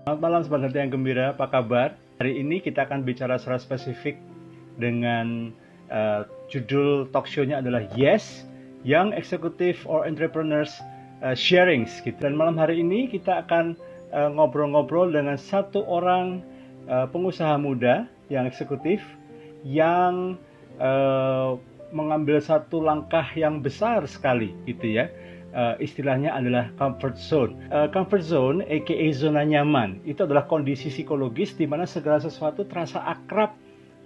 Selamat malam Sobat Hati yang Gembira, apa kabar? Hari ini kita akan bicara secara spesifik dengan judul talk show-nya adalah Yes, Young Executive or Entrepreneurs Sharings gitu. Dan malam hari ini kita akan ngobrol-ngobrol dengan satu orang pengusaha muda yang eksekutif yang mengambil satu langkah yang besar sekali gitu ya. Istilahnya adalah comfort zone. Comfort zone, aka zona nyaman, itu adalah kondisi psikologis di mana segala sesuatu terasa akrab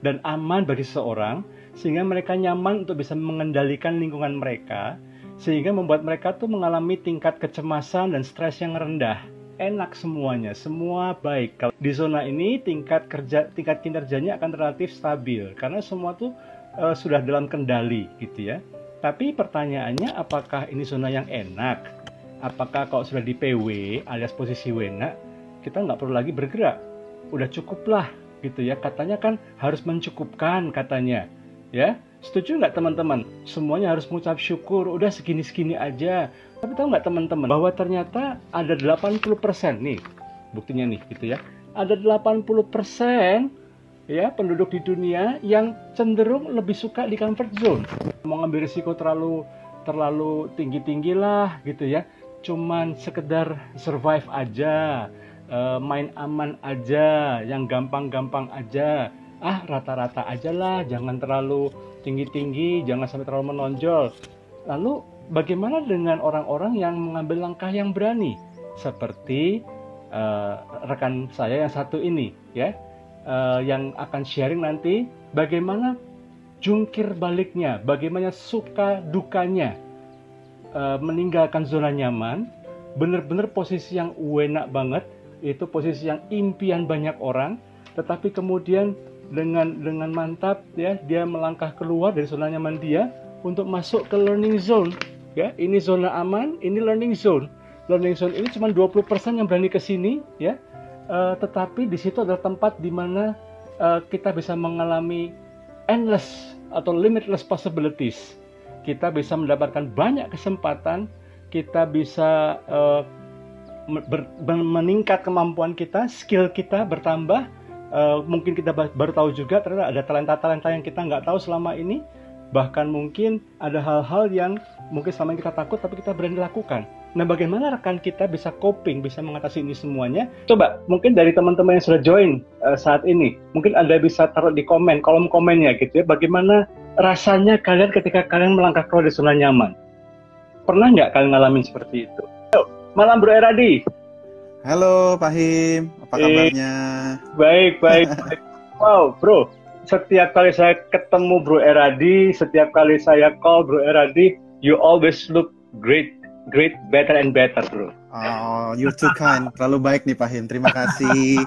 dan aman bagi seseorang, sehingga mereka nyaman untuk bisa mengendalikan lingkungan mereka, sehingga membuat mereka tuh mengalami tingkat kecemasan dan stres yang rendah. Enak semuanya, semua baik. Kalau di zona ini tingkat kinerjanya akan relatif stabil, karena semua tuh sudah dalam kendali gitu ya. Tapi pertanyaannya, apakah ini zona yang enak? Apakah kalau sudah di PW alias posisi wena, kita nggak perlu lagi bergerak? Udah cukup lah gitu ya. Katanya kan harus mencukupkan katanya. Ya, setuju nggak teman-teman? Semuanya harus mengucap syukur, udah segini-segini aja. Tapi tahu nggak teman-teman, bahwa ternyata ada 80% nih, buktinya nih gitu ya. Ada 80% ya penduduk di dunia yang cenderung lebih suka di comfort zone. Mau ngambil risiko terlalu tinggi-tinggi lah gitu ya. Cuman sekedar survive aja, main aman aja, yang gampang-gampang aja. Rata-rata aja lah, jangan terlalu tinggi-tinggi, jangan sampai terlalu menonjol. Lalu bagaimana dengan orang-orang yang mengambil langkah yang berani? Seperti rekan saya yang satu ini ya. Yang akan sharing nanti bagaimana jungkir baliknya, bagaimana suka dukanya meninggalkan zona nyaman, benar-benar posisi yang enak banget, itu posisi yang impian banyak orang, tetapi kemudian dengan mantap ya dia melangkah keluar dari zona nyaman dia untuk masuk ke learning zone ya. Ini zona aman, ini learning zone. Learning zone ini cuma 20% yang berani ke sini ya. Tetapi di situ adalah tempat di mana kita bisa mengalami endless atau limitless possibilities. Kita bisa mendapatkan banyak kesempatan, kita bisa meningkat kemampuan kita, skill kita bertambah. Mungkin kita baru tahu juga ternyata ada talenta-talenta yang kita nggak tahu selama ini. Bahkan mungkin ada hal-hal yang mungkin selama ini kita takut tapi kita berani lakukan. Nah, bagaimana rekan kita bisa coping, bisa mengatasi ini semuanya? Coba, mungkin dari teman-teman yang sudah join saat ini, mungkin Anda bisa taruh di kolom komennya gitu ya, bagaimana rasanya kalian ketika kalian melangkah keluar dari zona nyaman? Pernah nggak kalian ngalamin seperti itu? Malam Bro Eradi. Halo Pak Him, apa kabarnya? Baik. Wow, Bro, setiap kali saya ketemu Bro Eradi, setiap kali saya call Bro Eradi, you always look great, better and better, Bro. Oh, you're too kind. Terlalu baik nih Pak Him, terima kasih.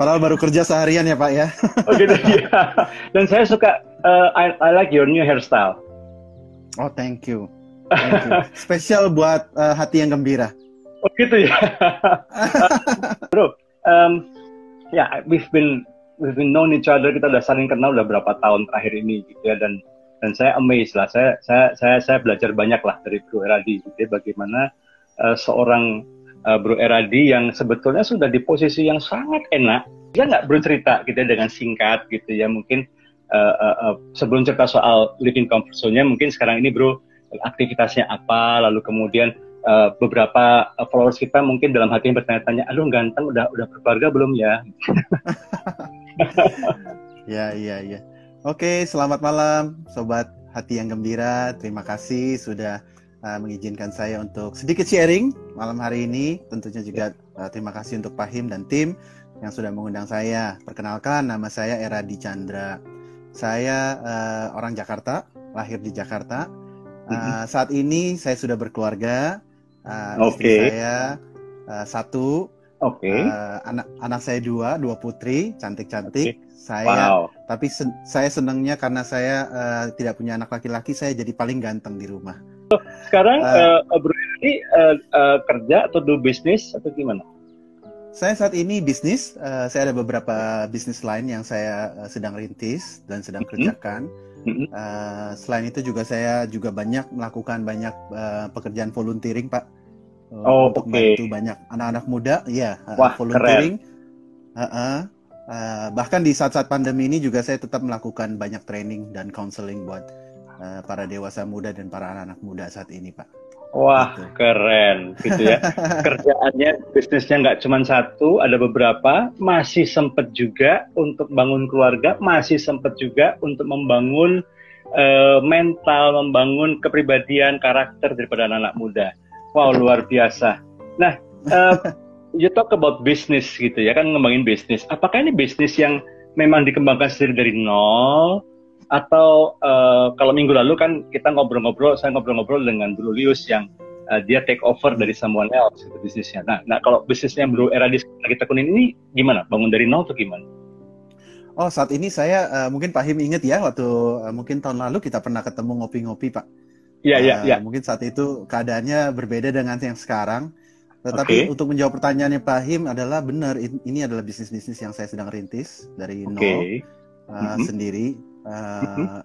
Padahal baru kerja seharian ya Pak ya. Oh gitu ya. Dan saya suka, I like your new hairstyle. Oh, thank you. Spesial buat hati yang gembira. Oh gitu ya. Bro, we've been known each other, kita udah saling kenal udah berapa tahun terakhir ini gitu ya, dan saya amazed lah, saya belajar banyak lah dari Bro Eradi gitu ya, bagaimana seorang Bro Eradi yang sebetulnya sudah di posisi yang sangat enak, dia nggak bercerita gitu ya dengan singkat gitu ya, mungkin sebelum cerita soal living comfort zone-nya, mungkin sekarang ini Bro aktivitasnya apa, lalu kemudian beberapa followers kita mungkin dalam hatinya bertanya-tanya, aduh ganteng udah berkeluarga belum ya? Ya. Oke, selamat malam Sobat Hati yang Gembira. Terima kasih sudah mengizinkan saya untuk sedikit sharing malam hari ini. Tentunya juga terima kasih untuk Pak Him dan tim yang sudah mengundang saya. Perkenalkan, nama saya Eradi Chandra. Saya orang Jakarta, lahir di Jakarta. Saat ini saya sudah berkeluarga. Istri saya satu. Anak saya dua putri, cantik-cantik. Tapi saya senangnya karena saya tidak punya anak laki-laki, saya jadi paling ganteng di rumah. Sekarang Bro ini kerja atau do bisnis atau gimana? Saya saat ini bisnis, saya ada beberapa bisnis lain yang saya sedang rintis dan sedang kerjakan. Selain itu juga saya juga melakukan banyak pekerjaan volunteering, Pak. Oh, untuk oke. bantu banyak anak-anak muda, ya, Wah, keren. volunteering. Bahkan di saat-saat pandemi ini juga saya tetap melakukan banyak training dan counseling buat para dewasa muda dan para anak-anak muda saat ini, Pak. Wah, Gitu. keren gitu ya. Kerjaannya, bisnisnya nggak cuma satu, ada beberapa. Masih sempet juga untuk bangun keluarga, masih sempet juga untuk membangun mental, membangun kepribadian, karakter daripada anak-anak muda. Wow, luar biasa. Nah, eh, you talk about business gitu ya, kan ngembangin bisnis. Apakah ini bisnis yang memang dikembangkan sendiri dari nol? Atau kalau minggu lalu kan kita ngobrol-ngobrol, saya ngobrol-ngobrol dengan Bro Lius yang dia take over dari someone else gitu bisnisnya. Nah kalau bisnisnya Bro Eradi lagi tekunin ini gimana? Bangun dari nol atau gimana? Oh, saat ini saya mungkin Pak Him inget ya waktu mungkin tahun lalu kita pernah ketemu ngopi-ngopi, Pak. Iya, iya, iya. Mungkin saat itu keadaannya berbeda dengan yang sekarang. Tetapi Oke. untuk menjawab pertanyaannya Pak Him adalah benar, ini adalah bisnis-bisnis yang saya sedang rintis dari nol sendiri.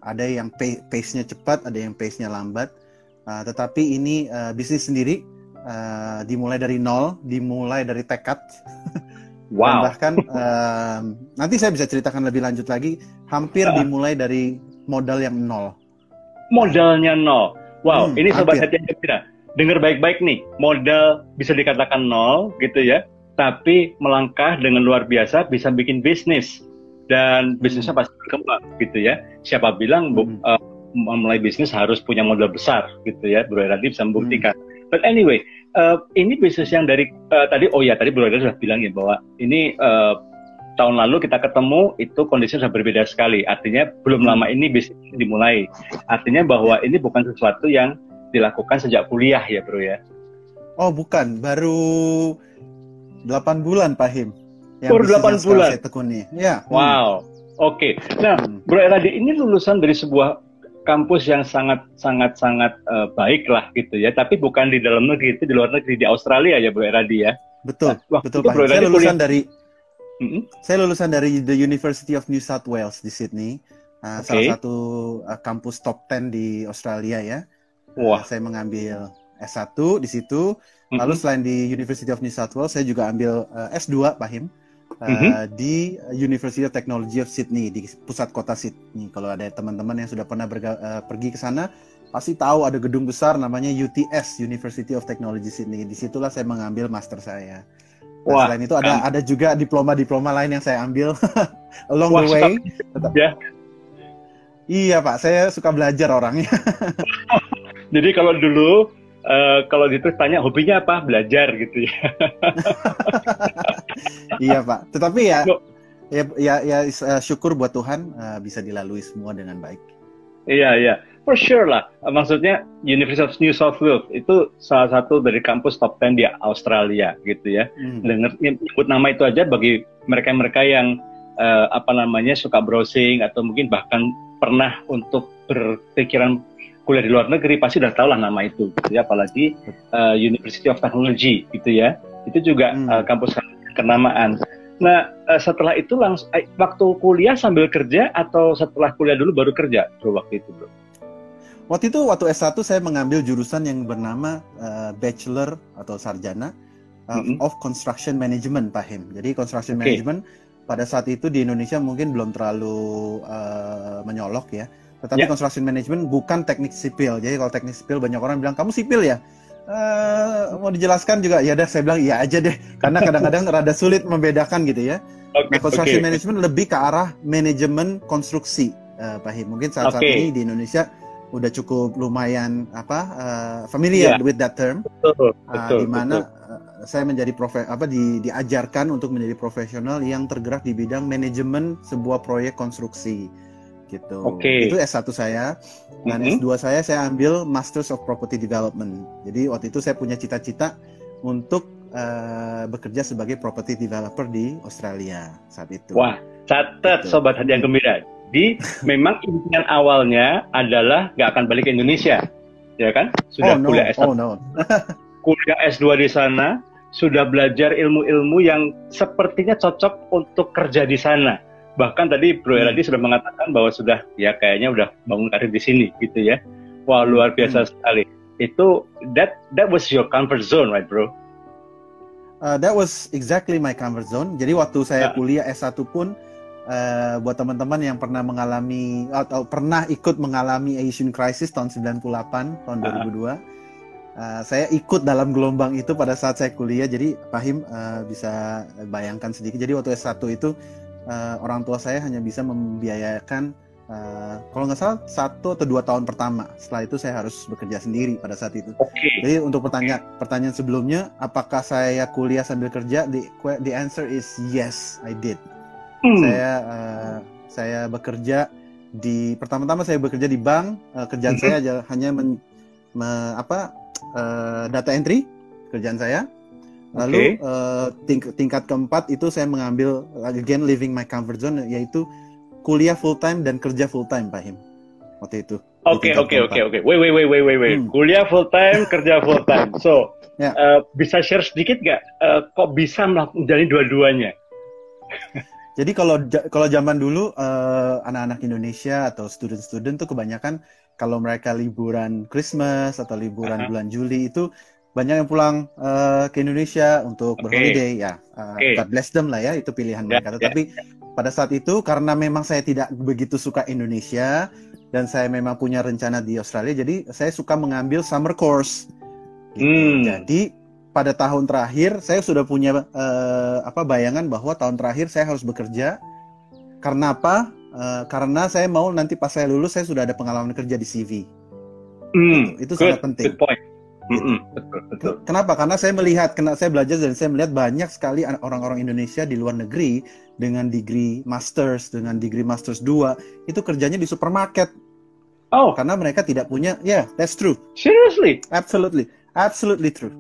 Ada yang pace-nya cepat, ada yang pace-nya lambat. Tetapi ini bisnis sendiri dimulai dari nol, dimulai dari tekad. Wow. Dan bahkan nanti saya bisa ceritakan lebih lanjut lagi, hampir dimulai dari modal yang nol. Modalnya nol. Wow, ini Sobat hampir. Hati yang Gembira. Dengar baik-baik nih, modal bisa dikatakan nol gitu ya, tapi melangkah dengan luar biasa bisa bikin bisnis. Dan bisnisnya pasti berkembang gitu ya. Siapa bilang memulai bisnis harus punya modal besar gitu ya, Bro Eradi bisa membuktikan. But anyway, ini bisnis yang dari tadi Bro Eradi sudah bilang ya bahwa ini tahun lalu kita ketemu itu kondisinya sudah berbeda sekali. Artinya belum lama ini bisnis dimulai. Artinya bahwa ini bukan sesuatu yang dilakukan sejak kuliah ya Bro ya. Oh bukan, baru 8 bulan Pak Him. Baru 8 bulan. Saya tekuni. Ya. Wow. Oke. Nah, Bro Eradi ini lulusan dari sebuah kampus yang sangat baik lah gitu ya. Tapi bukan di dalam negeri, itu di luar negeri, di Australia ya Bro Eradi ya. Betul. Nah, betul Pak Him. Saya lulusan dari The University of New South Wales di Sydney. Salah satu kampus top 10 di Australia ya. Saya mengambil S1 di situ. Lalu selain di University of New South Wales, saya juga ambil S2 Pak Him. Di University of Technology of Sydney, di pusat kota Sydney. Kalau ada teman-teman yang sudah pernah pergi ke sana, pasti tahu ada gedung besar namanya UTS, University of Technology Sydney. Disitulah saya mengambil master saya. Nah, selain itu ada juga diploma-diploma lain yang saya ambil along the way. Ya. Iya Pak, saya suka belajar orangnya. Jadi kalau dulu kalau gitu tanya hobinya apa? Belajar gitu ya. Iya Pak. Tetapi ya syukur buat Tuhan bisa dilalui semua dengan baik. Iya. For sure lah. Maksudnya University of New South Wales itu salah satu dari kampus top 10 di Australia gitu ya. Nyebut nama itu aja bagi mereka-mereka yang suka browsing atau mungkin bahkan pernah untuk berpikiran kuliah di luar negeri pasti udah tahu lah nama itu gitu ya, apalagi University of Technology gitu ya, itu juga kampus kenamaan. Nah setelah itu langsung waktu kuliah sambil kerja atau setelah kuliah dulu baru kerja Bro waktu itu Bro? Waktu S1 saya mengambil jurusan yang bernama Bachelor atau Sarjana of Construction Management Pak Him. Jadi Construction Management pada saat itu di Indonesia mungkin belum terlalu menyolok ya. Tetapi construction management bukan teknik sipil. Jadi kalau teknik sipil banyak orang bilang kamu sipil ya. Mau dijelaskan juga ya udah saya bilang iya aja deh. Karena kadang-kadang rada sulit membedakan gitu ya. Construction management lebih ke arah manajemen konstruksi, Pak Him. Mungkin saat ini di Indonesia udah cukup lumayan familiar with that term. Di mana saya menjadi diajarkan untuk menjadi profesional yang tergerak di bidang manajemen sebuah proyek konstruksi. Gitu. Itu S1 saya. Dan S2 saya ambil Masters of Property Development. Jadi waktu itu saya punya cita-cita untuk bekerja sebagai property developer di Australia saat itu. Wah, catat Sobat Hati yang Gembira. Jadi memang impian awalnya adalah nggak akan balik ke Indonesia, ya kan? Sudah kuliah S1, kuliah S2 di sana, sudah belajar ilmu-ilmu yang sepertinya cocok untuk kerja di sana. Bahkan tadi Bro Eradi sudah mengatakan bahwa sudah ya kayaknya udah bangun karir di sini gitu ya. Wah luar biasa sekali. itu that was your comfort zone, right, bro? That was exactly my comfort zone. Jadi waktu saya kuliah S1 pun, buat teman-teman yang pernah mengalami atau pernah ikut mengalami Asian Crisis tahun 98, tahun 2002, saya ikut dalam gelombang itu pada saat saya kuliah. Jadi Fahim bisa bayangkan sedikit. Jadi waktu S1 itu orang tua saya hanya bisa membiayakan kalau nggak salah 1 atau 2 tahun pertama. Setelah itu saya harus bekerja sendiri pada saat itu. Jadi untuk pertanyaan sebelumnya, apakah saya kuliah sambil kerja? The answer is yes, I did. Saya bekerja pertama-tama saya bekerja di bank. Kerjaan saya hanya data entry kerjaan saya. Lalu tingkat keempat itu saya mengambil again living my comfort zone, yaitu kuliah full time dan kerja full time, Pak Him. Waktu itu. Oke. Wait. Kuliah full time, kerja full time. So, bisa share sedikit nggak? Kok bisa menjalani dua-duanya? Jadi kalau zaman dulu anak-anak Indonesia atau student-student tuh kebanyakan kalau mereka liburan Christmas atau liburan bulan Juli itu banyak yang pulang ke Indonesia untuk berholiday ya. God bless them lah ya, itu pilihan mereka. Tapi pada saat itu karena memang saya tidak begitu suka Indonesia dan saya memang punya rencana di Australia, jadi saya suka mengambil summer course. Gitu. Jadi pada tahun terakhir saya sudah punya bayangan bahwa tahun terakhir saya harus bekerja. Karena apa? Karena saya mau nanti pas saya lulus saya sudah ada pengalaman kerja di CV. Itu sangat penting. Good point. Betul. Kenapa? Karena saya belajar dan saya melihat banyak sekali orang-orang Indonesia di luar negeri dengan degree masters, dengan degree masters 2 itu kerjanya di supermarket. Karena mereka tidak punya, that's true. Seriously? Absolutely true.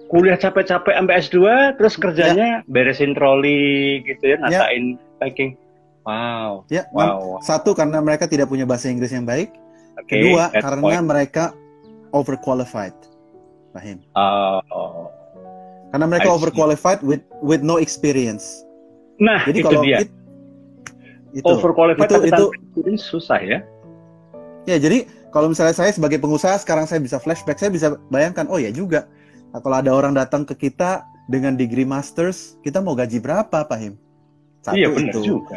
Kuliah capek-capek sampai S2, terus kerjanya beresin troli gitu ya, ngatain packing. Wow. Wow. Satu, karena mereka tidak punya bahasa Inggris yang baik. Kedua, karena mereka overqualified. Fahim. Karena mereka overqualified with no experience. Nah, jadi itu dia. Overqualified itu susah ya. Ya, jadi kalau misalnya saya sebagai pengusaha sekarang saya bisa flashback, saya bisa bayangkan, ya juga. Nah, kalau ada orang datang ke kita dengan degree masters, kita mau gaji berapa, Fahim? Satu, iya, benar itu. Juga.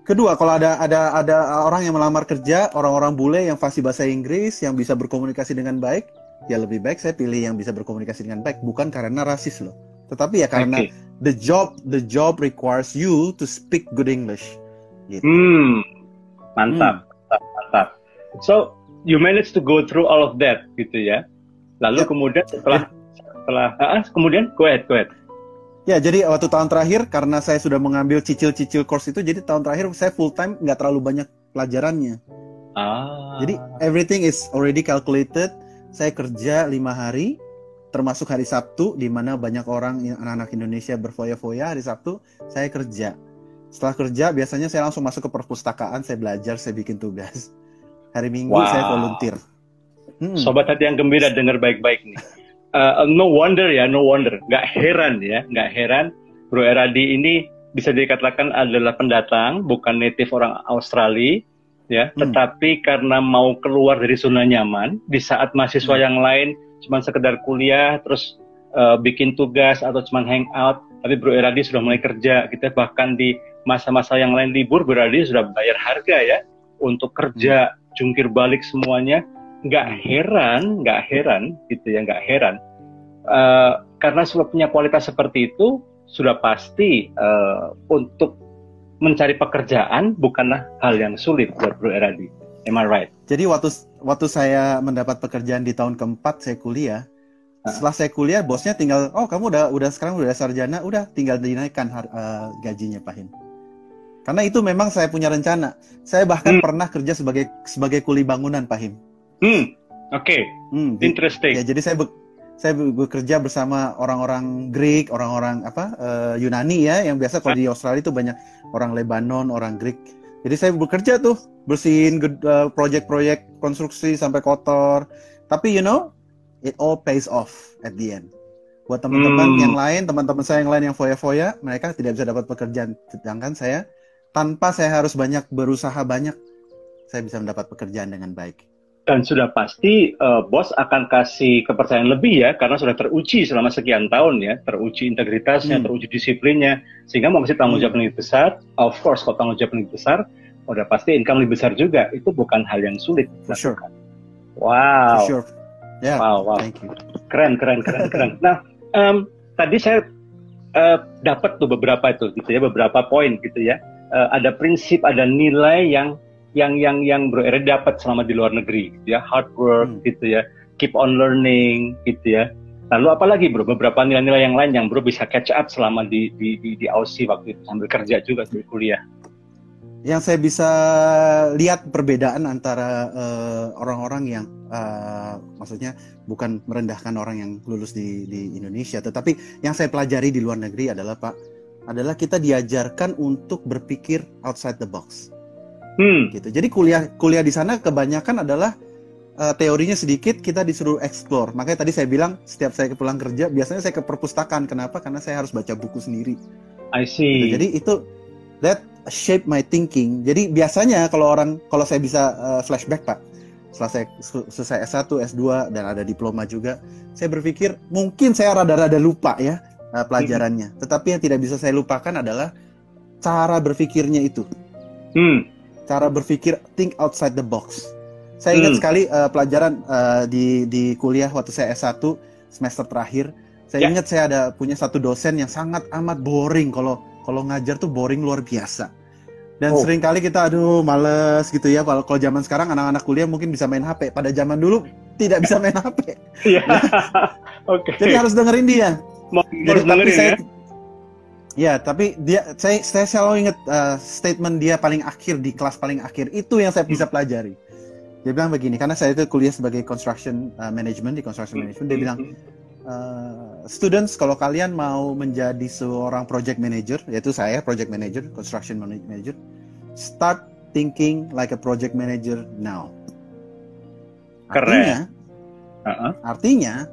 Kedua, kalau ada orang yang melamar kerja, orang-orang bule yang fasih bahasa Inggris, yang bisa berkomunikasi dengan baik, ya lebih baik saya pilih yang bisa berkomunikasi dengan baik, bukan karena rasis loh, tetapi ya karena the job requires you to speak good English. Gitu. Mantap. So you managed to go through all of that, gitu ya. Lalu kemudian setelah kemudian go ahead. Ya, jadi waktu tahun terakhir karena saya sudah mengambil cicil-cicil course itu, jadi tahun terakhir saya full time, nggak terlalu banyak pelajarannya. Jadi everything is already calculated. Saya kerja 5 hari, termasuk hari Sabtu, di mana banyak orang, anak-anak Indonesia berfoya-foya hari Sabtu, saya kerja. Setelah kerja, biasanya saya langsung masuk ke perpustakaan, saya belajar, saya bikin tugas. Hari Minggu saya volunteer. Sobat Hati yang Gembira, dengar baik-baik nih. No wonder. Nggak heran Bro Eradi ini bisa dikatakan adalah pendatang, bukan native orang Australia. Ya, tetapi karena mau keluar dari zona nyaman di saat mahasiswa yang lain cuma sekedar kuliah terus bikin tugas atau cuma hangout, tapi Bro Eradi sudah mulai kerja. Kita bahkan di masa-masa yang lain libur, Bro Eradi sudah bayar harga ya untuk kerja, jungkir balik semuanya. Nggak heran gitu ya, nggak heran karena sudah punya kualitas seperti itu, sudah pasti untuk mencari pekerjaan bukanlah hal yang sulit buat Bro Eradi. Am I right? Jadi waktu saya mendapat pekerjaan di tahun keempat saya kuliah, setelah saya kuliah bosnya tinggal, kamu udah sekarang udah sarjana, udah tinggal dinaikkan gajinya, Pak Him. Karena itu memang saya punya rencana. Saya bahkan pernah kerja sebagai kuli bangunan, Pak Him. Interesting. Ya, jadi saya bekerja bersama orang-orang Greek, orang-orang Yunani ya, yang biasa kalau di Australia itu banyak orang Lebanon, orang Greek. Jadi saya bekerja tuh, bersihin proyek-proyek konstruksi sampai kotor. Tapi it all pays off at the end. Buat teman-teman yang lain, teman-teman saya yang lain yang foya-foya, mereka tidak bisa dapat pekerjaan. Sedangkan saya, tanpa saya harus berusaha banyak, saya bisa mendapat pekerjaan dengan baik. Dan sudah pasti bos akan kasih kepercayaan lebih ya, karena sudah teruji selama sekian tahun ya, teruji integritasnya, teruji disiplinnya, sehingga mau kasih tanggung jawab lebih besar. Of course, kalau tanggung jawab lebih besar, udah pasti income lebih besar juga. Itu bukan hal yang sulit. For sure. Wow. For sure. Yeah. Wow. Thank you. Keren. Nah, tadi saya dapat tuh beberapa itu, gitu ya, beberapa poin gitu ya. Ada prinsip, ada nilai yang Bro Eri dapat selama di luar negeri, gitu ya, hard work, gitu ya, keep on learning, gitu ya. Lalu apalagi Bro, beberapa nilai-nilai yang lain yang Bro bisa catch up selama di Aussie waktu itu sambil kerja juga sambil kuliah. Yang saya bisa lihat perbedaan antara orang-orang yang maksudnya bukan merendahkan orang yang lulus di Indonesia, tetapi yang saya pelajari di luar negeri adalah kita diajarkan untuk berpikir outside the box. Gitu. Jadi kuliah di sana kebanyakan adalah teorinya sedikit, kita disuruh explore. Makanya tadi saya bilang setiap saya pulang kerja biasanya saya ke perpustakaan. Kenapa? Karena saya harus baca buku sendiri. I see. Gitu. Jadi itu that shape my thinking. Jadi biasanya kalau saya bisa flashback Pak, setelah saya selesai S1, S2 dan ada diploma juga, saya berpikir mungkin saya rada-rada lupa ya pelajarannya. Tetapi yang tidak bisa saya lupakan adalah cara berpikirnya itu. Cara berpikir think outside the box. Saya ingat sekali pelajaran di kuliah waktu saya S1 semester terakhir. Saya ingat saya punya satu dosen yang sangat amat boring. Kalau ngajar tuh boring luar biasa. Dan sering kali kita males gitu ya. Kalau zaman sekarang anak-anak kuliah mungkin bisa main HP. Pada zaman dulu tidak bisa main HP. Iya. Oke. Jadi harus dengerin dia. Jadi tapi saya ya, tapi saya selalu ingat statement dia paling akhir di kelas paling akhir itu yang saya bisa pelajari. Dia bilang begini, karena saya itu kuliah sebagai construction management di construction management. Dia bilang, students kalau kalian mau menjadi seorang project manager, yaitu saya project manager, construction manager, start thinking like a project manager now. Keren. Artinya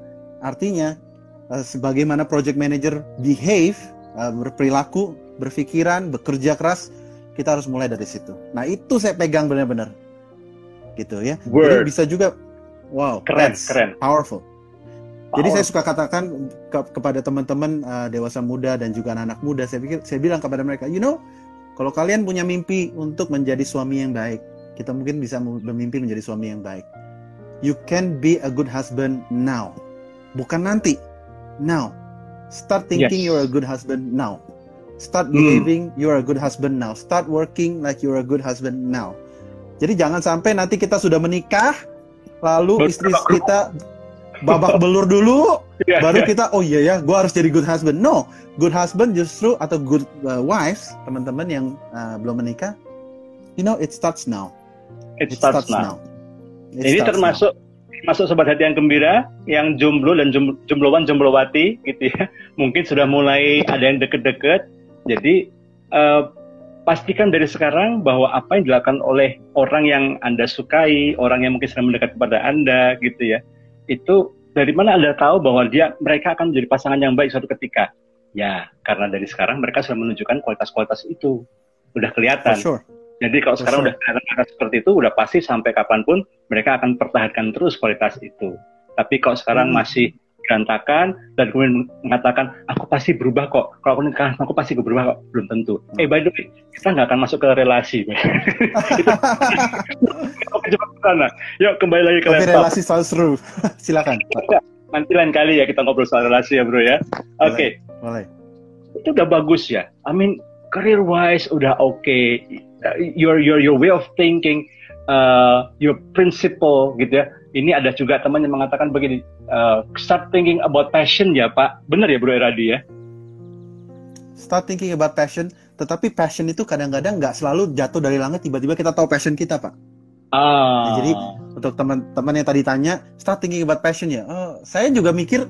sebagaimana project manager behave, berperilaku, berpikiran, bekerja keras, kita harus mulai dari situ. Nah itu saya pegang benar-benar, gitu ya. Jadi bisa juga, wow, keren, powerful. Jadi saya suka katakan kepada teman-teman dewasa muda dan juga anak-anak muda, saya bilang kepada mereka, kalau kalian punya mimpi untuk menjadi suami yang baik, kita mungkin bisa bermimpi menjadi suami yang baik. You can be a good husband now, bukan nanti, now. Start thinking you're a good husband now. Start behaving you're a good husband now. Start working like you're a good husband now. Jadi jangan sampai nanti kita sudah menikah, lalu istri kita babak belur dulu, baru kita, gue harus jadi good husband. No, good husband justru atau good wives, teman-teman yang belum menikah, it starts now. It starts now. Ini termasuk sobat hati yang gembira, yang jomblo dan jomblowan jomblowati gitu ya, mungkin sudah mulai ada yang deket-deket. Jadi pastikan dari sekarang bahwa apa yang dilakukan oleh orang yang Anda sukai, orang yang mungkin sedang mendekat kepada Anda gitu ya, itu dari mana Anda tahu bahwa mereka akan menjadi pasangan yang baik suatu ketika? Ya, karena dari sekarang mereka sudah menunjukkan kualitas-kualitas itu, udah kelihatan. For sure. Jadi kalau sekarang udah kelihatan seperti itu, udah pasti sampai kapanpun mereka akan pertahankan terus kualitas itu. Tapi kalau sekarang masih berantakan dan kemudian mengatakan, aku pasti berubah kok, kalau aku nikah, aku pasti berubah kok, belum tentu. By the way, kita nggak akan masuk ke relasi. Yuk kembali lagi ke laptop. Tapi relasi selalu seru. Silakan. Nanti lain kali ya kita ngobrol soal relasi ya bro ya. Oke. Boleh. Itu udah bagus ya. I mean, career wise udah okay. Your way of thinking, your principle gitu ya. Ini ada juga teman yang mengatakan begini, start thinking about passion ya Pak. Benar ya Bro Eradi ya? Start thinking about passion, tetapi passion itu kadang-kadang nggak selalu jatuh dari langit tiba-tiba kita tahu passion kita Pak. Jadi untuk teman-teman yang tadi tanya, start thinking about passion ya. Saya juga mikir,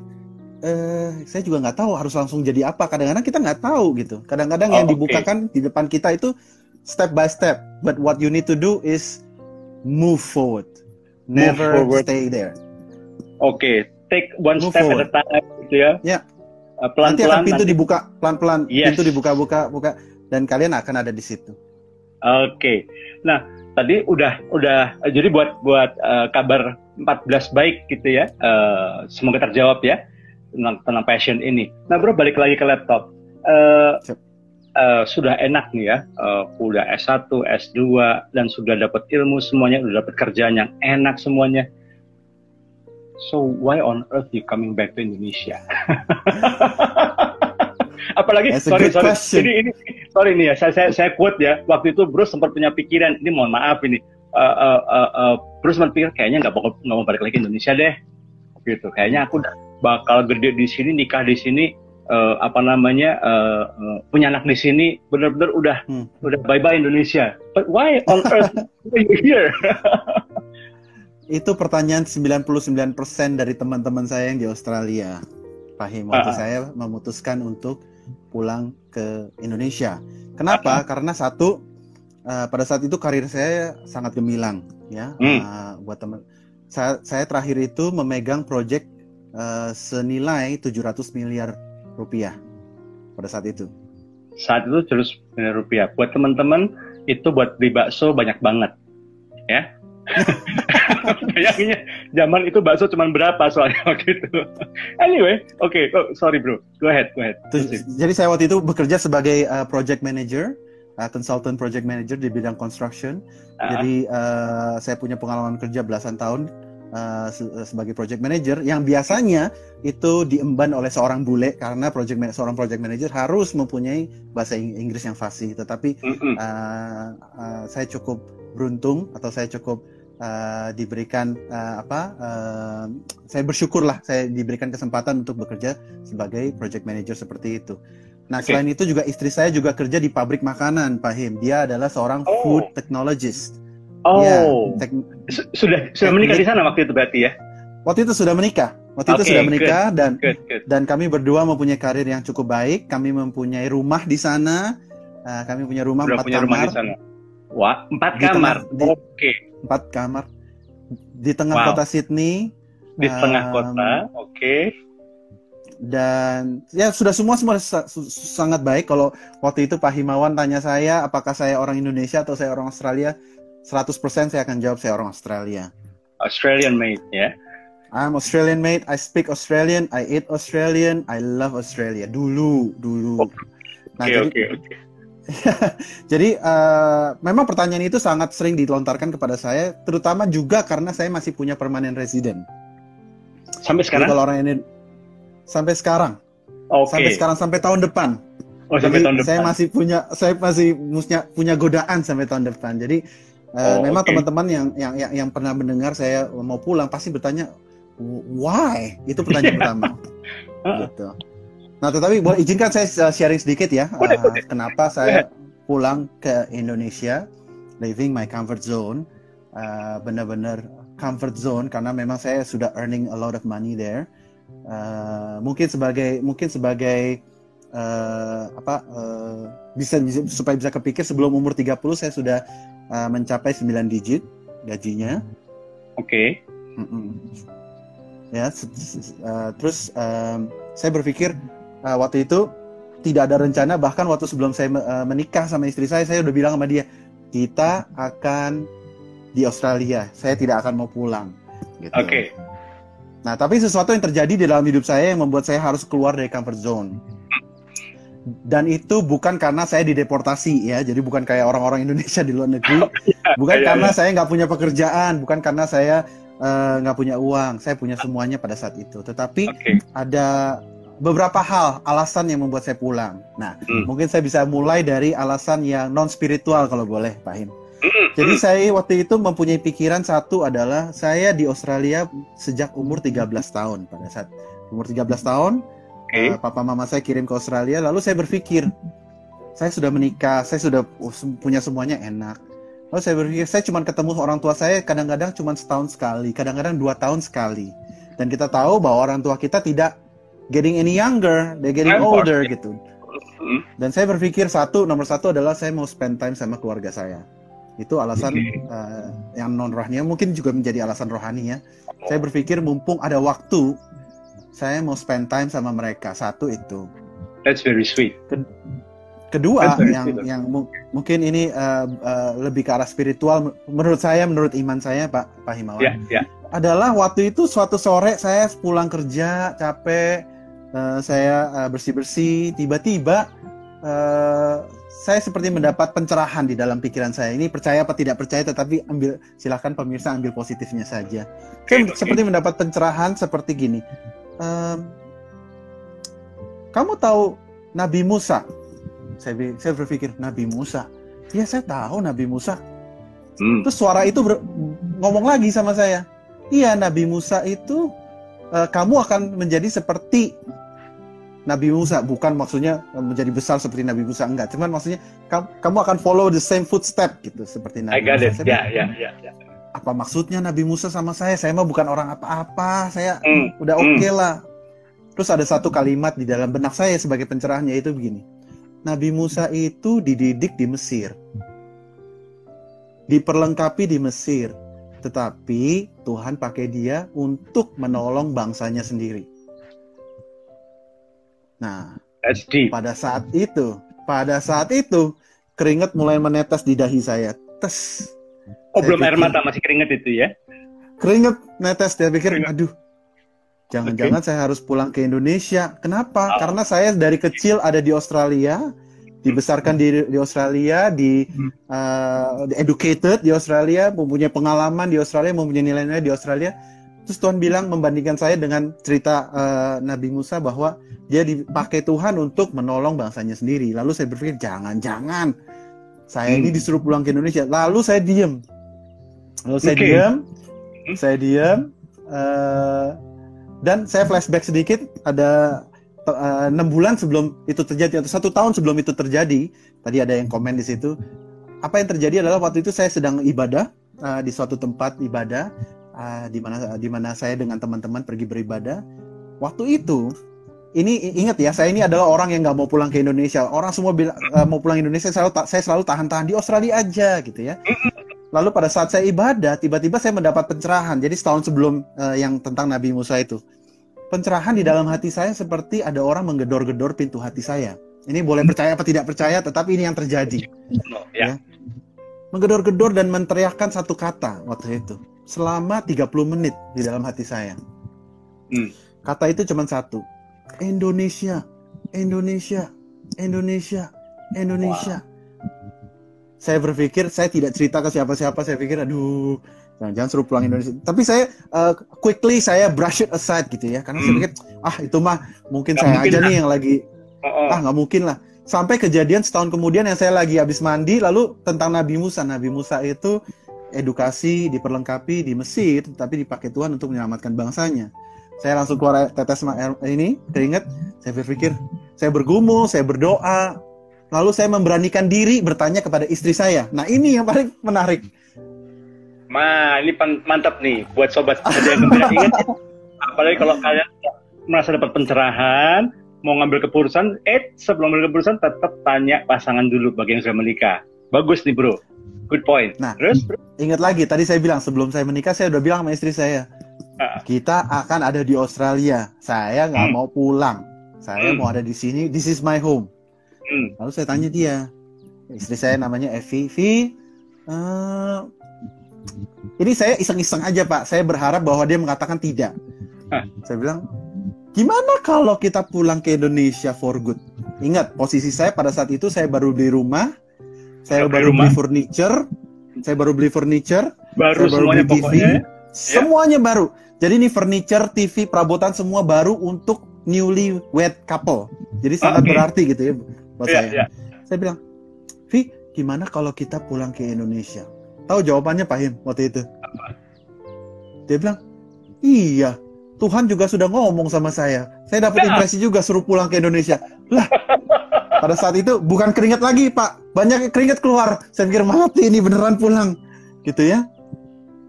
saya juga nggak tahu harus langsung jadi apa. Kadang-kadang kita nggak tahu gitu. Kadang-kadang yang dibukakan di depan kita itu step by step, but what you need to do is move forward, never stay there. Take one step at a time, gitu ya. Ya. Pelan-pelan. Nanti akan pintu dibuka, pelan-pelan. Yes. Pintu dibuka, dan kalian akan ada di situ. Nah, tadi udah jadi buat kabar 14 baik gitu ya. Semoga terjawab ya tentang passion ini. Nah bro, balik lagi ke laptop. Sudah enak nih ya, udah S1, S2 dan sudah dapat ilmu semuanya, udah dapat kerjaan yang enak semuanya. So why on earth you coming back to Indonesia? Apalagi sorry nih ya, saya quote ya, waktu itu Bruce sempat punya pikiran, ini mohon maaf ini, Bruce sempat pikir kayaknya nggak mau balik lagi ke Indonesia deh, gitu. Kayaknya aku bakal gede di sini, nikah di sini, punya anak di sini, benar-benar udah bye bye Indonesia. But why on earth are you here? Itu pertanyaan 99% dari teman-teman saya yang di Australia, Fahim, waktu saya memutuskan untuk pulang ke Indonesia. Kenapa? Karena satu, pada saat itu karir saya sangat gemilang, ya. Buat teman, saya terakhir itu memegang proyek senilai 700 miliar rupiah pada saat itu. Saat itu 700 miliar rupiah. Buat teman-teman itu buat beli bakso banyak banget, ya. Kayaknya zaman itu bakso cuma berapa soalnya waktu itu. Anyway, okay. Sorry bro, go ahead. Jadi saya waktu itu bekerja sebagai project manager, consultant project manager di bidang construction. Jadi saya punya pengalaman kerja belasan tahun sebagai project manager, yang biasanya itu diemban oleh seorang bule, karena seorang project manager harus mempunyai bahasa Inggris yang fasih. Tetapi saya cukup beruntung, atau saya cukup diberikan saya bersyukurlah saya diberikan kesempatan untuk bekerja sebagai project manager seperti itu. Nah, selain itu juga istri saya juga kerja di pabrik makanan, Pak Him. Dia adalah seorang food technologist. Ya, sudah menikah di sana waktu itu berarti ya? Waktu itu sudah menikah. Dan kami berdua mempunyai karir yang cukup baik. Kami mempunyai rumah di sana. Kami punya rumah 4 kamar. Rumah di sana. Wah, 4 kamar. Oke. 4 kamar di tengah kota Sydney. Di tengah kota, oke. Dan ya sudah semua sangat baik. Kalau waktu itu Pak Himawan tanya saya apakah saya orang Indonesia atau saya orang Australia, 100% saya akan jawab saya orang Australia. Australian made, ya. Yeah? I'm Australian made. I speak Australian. I eat Australian. I love Australia. Dulu. Oke. Jadi memang pertanyaan itu sangat sering dilontarkan kepada saya, terutama juga karena saya masih punya permanent resident. Sampai sekarang? Jadi kalau orang ini sampai sekarang. Sampai sekarang, sampai tahun depan. Sampai tahun depan. Saya masih punya godaan sampai tahun depan. Jadi memang teman-teman yang pernah mendengar saya mau pulang pasti bertanya, why? Itu pertanyaan pertama. Gitu. Nah, tetapi boleh izinkan saya sharing sedikit ya, kenapa saya pulang ke Indonesia, leaving my comfort zone, benar-benar comfort zone, karena memang saya sudah earning a lot of money there. Mungkin sebagai supaya bisa kepikir, sebelum umur 30 saya sudah mencapai 9 digit gajinya. Oke. Ya, terus saya berpikir waktu itu tidak ada rencana, bahkan waktu sebelum saya menikah sama istri saya udah bilang sama dia, kita akan di Australia, saya tidak akan mau pulang gitu. Oke. Nah, tapi sesuatu yang terjadi di dalam hidup saya yang membuat saya harus keluar dari comfort zone. Dan itu bukan karena saya dideportasi ya, jadi bukan kayak orang-orang Indonesia di luar negeri, bukan karena saya nggak punya pekerjaan, bukan karena saya nggak punya uang, saya punya semuanya pada saat itu. Tetapi ada beberapa alasan yang membuat saya pulang. Nah, mungkin saya bisa mulai dari alasan yang non spiritual kalau boleh, Pak Him. Jadi saya waktu itu mempunyai pikiran, satu adalah saya di Australia sejak umur 13 tahun. Pada saat umur 13 tahun, papa mama saya kirim ke Australia, lalu saya berpikir, saya sudah menikah, saya sudah punya semuanya enak. Lalu saya berpikir, saya cuma ketemu orang tua saya kadang-kadang cuma setahun sekali, kadang-kadang 2 tahun sekali. Dan kita tahu bahwa orang tua kita tidak getting any younger, they're getting older gitu. Dan saya berpikir nomor satu adalah saya mau spend time sama keluarga saya. Itu alasan yang non rohani, mungkin juga menjadi alasan rohani ya. Saya berpikir mumpung ada waktu, saya mau spend time sama mereka. Satu itu. That's very sweet. Kedua, Betul. mungkin ini lebih ke arah spiritual, menurut saya, menurut iman saya, Pak Himawan, adalah waktu itu suatu sore saya pulang kerja capek, saya bersih-bersih, tiba-tiba saya seperti mendapat pencerahan di dalam pikiran saya. Ini percaya apa tidak percaya, tetapi silakan pemirsa ambil positifnya saja. Saya seperti mendapat pencerahan seperti gini. Kamu tahu Nabi Musa? Saya berpikir, Nabi Musa? Ya, saya tahu Nabi Musa. Terus suara itu ngomong lagi sama saya. Iya, Nabi Musa itu kamu akan menjadi seperti Nabi Musa. Bukan maksudnya menjadi besar seperti Nabi Musa, enggak. Cuman maksudnya kamu akan follow the same footstep gitu, seperti Nabi Musa. Ya. Apa maksudnya Nabi Musa sama saya? Saya mah bukan orang apa-apa. Saya udah oke lah. Terus ada satu kalimat di dalam benak saya sebagai pencerahannya, itu begini. Nabi Musa itu dididik di Mesir, diperlengkapi di Mesir, tetapi Tuhan pakai dia untuk menolong bangsanya sendiri. Nah, pada saat itu keringat mulai menetes di dahi saya. Tes. Belum air mata, masih keringat itu ya? Keringat netes, dia pikir, aduh, jangan-jangan saya harus pulang ke Indonesia. Kenapa? Karena saya dari kecil ada di Australia, dibesarkan di Australia, educated di Australia, mempunyai pengalaman di Australia, mempunyai nilai-nilai di Australia. Terus Tuhan bilang, membandingkan saya dengan cerita Nabi Musa bahwa dia dipakai Tuhan untuk menolong bangsanya sendiri. Lalu saya berpikir, jangan-jangan saya ini disuruh pulang ke Indonesia. Lalu saya diam. Dan saya flashback sedikit, ada 6 bulan sebelum itu terjadi, atau 1 tahun sebelum itu terjadi. Tadi ada yang komen di situ. Apa yang terjadi adalah waktu itu saya sedang ibadah di suatu tempat ibadah, di mana saya dengan teman-teman pergi beribadah. Waktu itu, ini ingat ya, saya ini adalah orang yang nggak mau pulang ke Indonesia. Orang semua bilang mau pulang ke Indonesia, saya selalu tahan-tahan di Australia aja gitu ya. Lalu pada saat saya ibadah, tiba-tiba saya mendapat pencerahan. Jadi setahun sebelum yang tentang Nabi Musa itu. Pencerahan di dalam hati saya seperti ada orang menggedor-gedor pintu hati saya. Ini boleh percaya apa tidak percaya, tetapi ini yang terjadi. Ya. Menggedor-gedor dan menteriakkan satu kata waktu itu. Selama 30 menit di dalam hati saya. Kata itu cuma satu. Indonesia, Indonesia, Indonesia, Indonesia. Wow. Saya berpikir, saya tidak cerita ke siapa-siapa. Saya pikir, aduh, jangan suruh pulang Indonesia. Tapi saya quickly saya brush it aside gitu ya, karena saya pikir, itu mah mungkin gak saya mungkin aja nih yang lagi, nggak mungkin lah. Sampai kejadian setahun kemudian yang saya lagi habis mandi, lalu tentang Nabi Musa. Nabi Musa itu edukasi, diperlengkapi di Mesir, tapi dipakai Tuhan untuk menyelamatkan bangsanya. Saya langsung keluar tetes ini, keringat. Saya berpikir, saya bergumul, saya berdoa. Lalu saya memberanikan diri bertanya kepada istri saya. Nah, ini yang paling menarik. Ini mantap nih buat sobat Hati yang Gembira. Ingat, apalagi kalau kalian merasa dapat pencerahan, mau ngambil keputusan, sebelum ngambil keputusan tetap tanya pasangan dulu bagi yang sudah menikah. Bagus nih, bro. Good point. Nah, terus ingat lagi, tadi saya bilang sebelum saya menikah, saya udah bilang sama istri saya, kita akan ada di Australia. Saya nggak mau pulang. Saya mau ada di sini. This is my home. Lalu saya tanya dia, istri saya namanya Evi. Ini saya iseng-iseng aja, Pak. Saya berharap bahwa dia mengatakan tidak. Saya bilang, gimana kalau kita pulang ke Indonesia for good? Ingat, posisi saya pada saat itu saya baru beli rumah, saya baru beli furniture, baru beli TV, semuanya baru. Jadi ini furniture, TV, perabotan semua baru untuk newly wed couple. Jadi sangat berarti gitu ya buat saya. Saya bilang, Vi, gimana kalau kita pulang ke Indonesia? Tahu jawabannya Pak Him waktu itu? Dia bilang, iya, Tuhan juga sudah ngomong sama saya. Saya dapat impresi juga suruh pulang ke Indonesia. Lah, pada saat itu bukan keringat lagi, Pak. Banyak keringat keluar. Saya pikir mati ini beneran pulang. Gitu ya.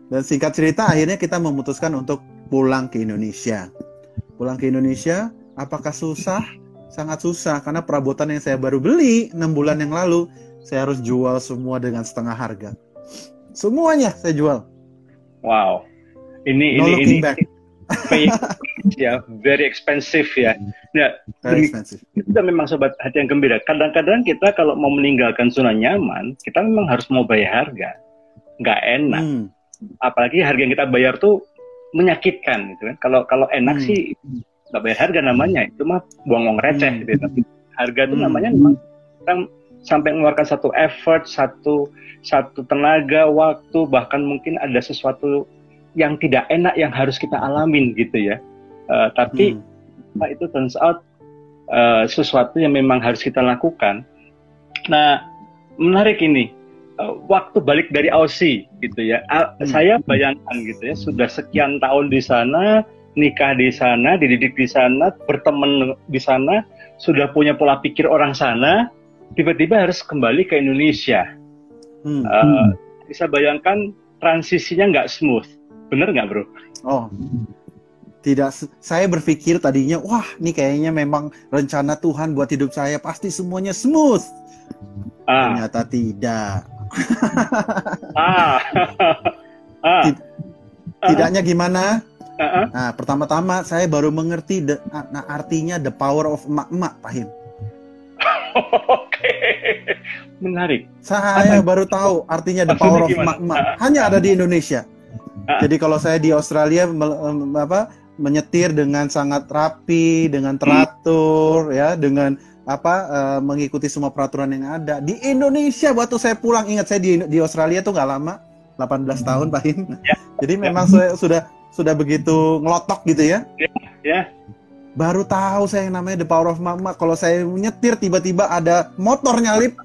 Dan singkat cerita, akhirnya kita memutuskan untuk pulang ke Indonesia. Pulang ke Indonesia, apakah susah? Sangat susah, karena perabotan yang saya baru beli 6 bulan yang lalu, saya harus jual semua dengan setengah harga. Semuanya saya jual. Wow. No looking back. paying ya, very expensive ya. Nah, Very expensive. itu memang sobat hati yang gembira. Kadang-kadang kita kalau mau meninggalkan zona nyaman, kita memang harus mau bayar harga. Nggak enak. Apalagi harga yang kita bayar tuh menyakitkan gitu kan. Kalau enak sih nggak bayar harga namanya, itu mah buang uang receh gitu. Tapi harga itu namanya memang kita sampai mengeluarkan satu effort, satu tenaga, waktu, bahkan mungkin ada sesuatu yang tidak enak yang harus kita alamin gitu ya. Tapi itu turns out sesuatu yang memang harus kita lakukan. Nah, menarik ini. Waktu balik dari Aussie gitu ya. Saya bayangkan gitu ya, sudah sekian tahun di sana, nikah di sana, dididik di sana, berteman di sana, sudah punya pola pikir orang sana, tiba-tiba harus kembali ke Indonesia. Bisa bayangkan transisinya nggak smooth. Bener nggak, bro? Oh, tidak. Saya berpikir tadinya, wah, ini kayaknya memang rencana Tuhan buat hidup saya, pasti semuanya smooth. Ternyata tidak. Tidaknya gimana? Nah, pertama-tama saya baru mengerti artinya the power of emak-emak, Pahim. Oke, menarik. Saya baru tahu artinya the power of emak-emak. Hanya ada di Indonesia. Jadi kalau saya di Australia menyetir dengan sangat rapi, dengan teratur, ya, dengan mengikuti semua peraturan yang ada. Di Indonesia waktu saya pulang, ingat saya di Australia tuh nggak lama, 18 tahun, Pahim. Jadi memang saya sudah begitu ngelotok gitu ya. Baru tahu saya yang namanya the power of emak-emak. Kalau saya menyetir tiba-tiba ada motor nyalip,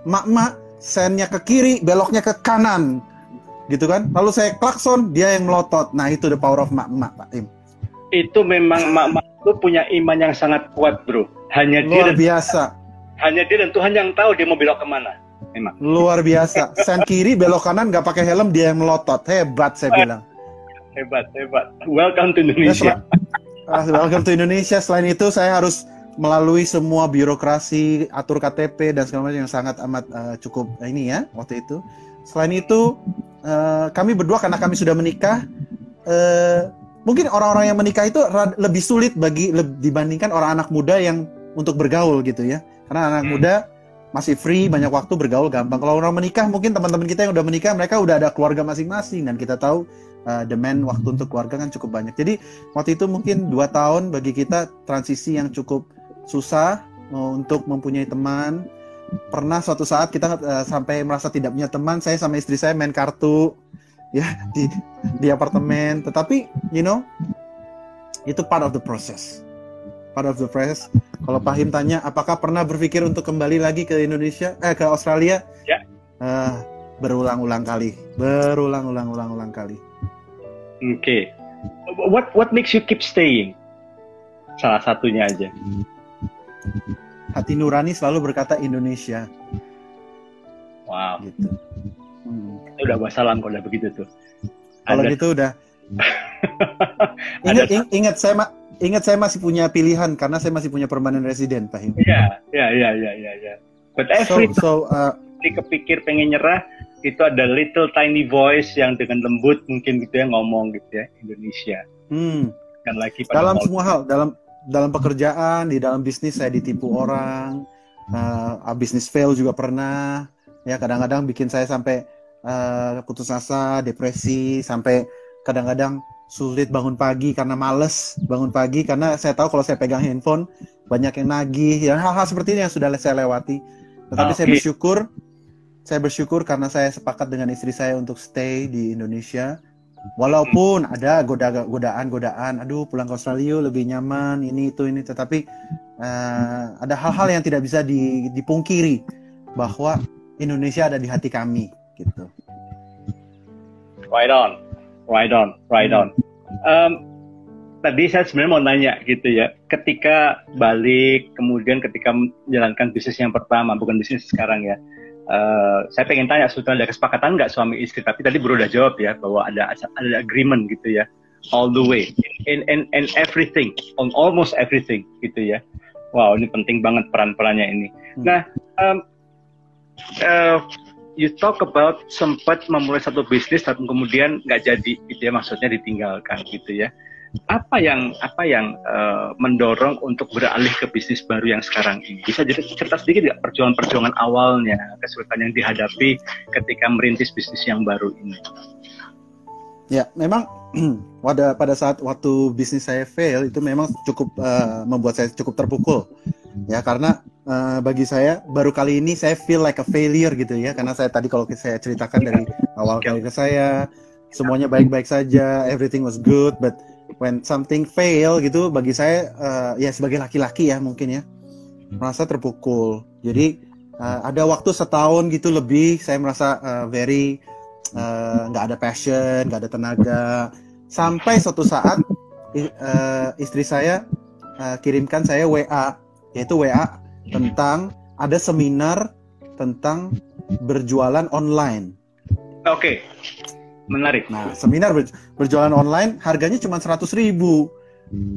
emak-emak sennya ke kiri, beloknya ke kanan. Gitu kan, lalu saya klakson, dia yang melotot. Nah, itu the power of emak-emak, Pak Im. Itu memang emak-emak itu punya iman yang sangat kuat, bro. Luar biasa. Hanya dia dan Tuhan yang tahu dia mau belok kemana. Memang. Luar biasa. Sen kiri, belok kanan, nggak pakai helm, dia yang melotot. Hebat, saya bilang. Hebat. Welcome to Indonesia. Welcome to Indonesia. Selain itu, saya harus melalui semua birokrasi, atur KTP, dan segala macam yang sangat amat cukup ini ya, waktu itu. Selain itu, kami berdua karena kami sudah menikah, mungkin orang-orang yang menikah itu lebih sulit dibandingkan orang anak muda yang untuk bergaul gitu ya. Karena anak muda masih free, banyak waktu, bergaul gampang. Kalau orang menikah, mungkin teman-teman kita yang udah menikah, mereka udah ada keluarga masing-masing, dan kita tahu demand waktu untuk keluarga kan cukup banyak. Jadi waktu itu mungkin 2 tahun bagi kita transisi yang cukup susah untuk mempunyai teman. Pernah suatu saat kita sampai merasa tidak punya teman, saya sama istri saya main kartu ya di apartemen. Tetapi itu part of the process. Kalau Pahim tanya apakah pernah berpikir untuk kembali lagi ke Indonesia, ke Australia? Ya. Berulang-ulang kali. Oke. What makes you keep staying? Salah satunya aja. Hati nurani selalu berkata Indonesia. Wow. Gitu. Itu udah wassalam kalau udah begitu tuh. Kalau gitu udah. Ingat saya masih punya pilihan karena saya masih punya permanent resident, Pak Him. Iya. But every kepikir pengen nyerah, itu ada little tiny voice yang dengan lembut mungkin gitu ya ngomong gitu ya, Indonesia. Kan lagi dalam semua hal, dalam pekerjaan, di dalam bisnis saya ditipu orang, bisnis fail juga pernah, ya kadang-kadang bikin saya sampai putus asa, depresi, sampai kadang-kadang sulit bangun pagi karena males bangun pagi karena saya tahu kalau saya pegang handphone banyak yang nagih, ya hal-hal seperti ini yang sudah saya lewati. Tetapi saya bersyukur karena saya sepakat dengan istri saya untuk stay di Indonesia. Walaupun ada godaan, aduh pulang ke Australia lebih nyaman, ini, tetapi ada hal-hal yang tidak bisa dipungkiri bahwa Indonesia ada di hati kami, gitu. Right on. Tadi saya sebenarnya mau nanya gitu ya, ketika balik, kemudian ketika menjalankan bisnis yang pertama, bukan bisnis sekarang ya. Saya pengen tanya, sebetulnya ada kesepakatan nggak suami istri? Tapi tadi Bro udah jawab ya, bahwa ada agreement gitu ya, all the way, in everything, on almost everything gitu ya. Wow, ini penting banget peran-perannya ini. Nah, you talk about sempat memulai satu bisnis, tapi kemudian nggak jadi gitu ya, maksudnya ditinggalkan gitu ya. apa yang mendorong untuk beralih ke bisnis baru yang sekarang ini? Bisa jadi cerita sedikit nggak perjuangan awalnya, kesulitan yang dihadapi ketika merintis bisnis yang baru ini? Ya, memang pada saat waktu bisnis saya fail itu memang cukup membuat saya cukup terpukul. Ya, karena bagi saya baru kali ini saya feel like a failure gitu ya, karena saya tadi kalau saya ceritakan dari awal karir saya semuanya baik-baik saja, everything was good, but when something fail gitu bagi saya ya sebagai laki-laki ya mungkin ya merasa terpukul. Jadi ada waktu setahun gitu lebih saya merasa very nggak ada passion, nggak ada tenaga, sampai suatu saat istri saya kirimkan saya WA, yaitu WA tentang ada seminar tentang berjualan online. Oke. Menarik. Nah, seminar berjualan online harganya cuma 100.000.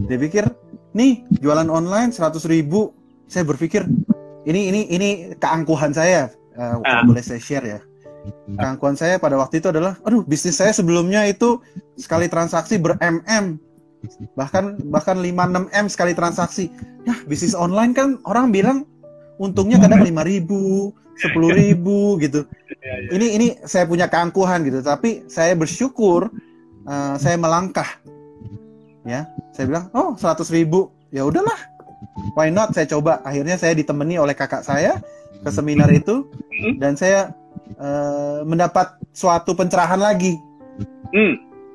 Dia pikir, nih jualan online 100.000. Saya berpikir ini keangkuhan saya. Kalau boleh saya share ya. Keangkuhan saya pada waktu itu adalah, aduh, bisnis saya sebelumnya itu sekali transaksi ber-MM. Bahkan 5-6 M sekali transaksi. Ya, bisnis online kan orang bilang untungnya kadang 5.000, 10.000 gitu. Ini saya punya keangkuhan gitu, tapi saya bersyukur saya melangkah. Ya, saya bilang, oh 100.000, ya udahlah, why not? Saya coba. Akhirnya saya ditemani oleh kakak saya ke seminar itu, dan saya mendapat suatu pencerahan lagi.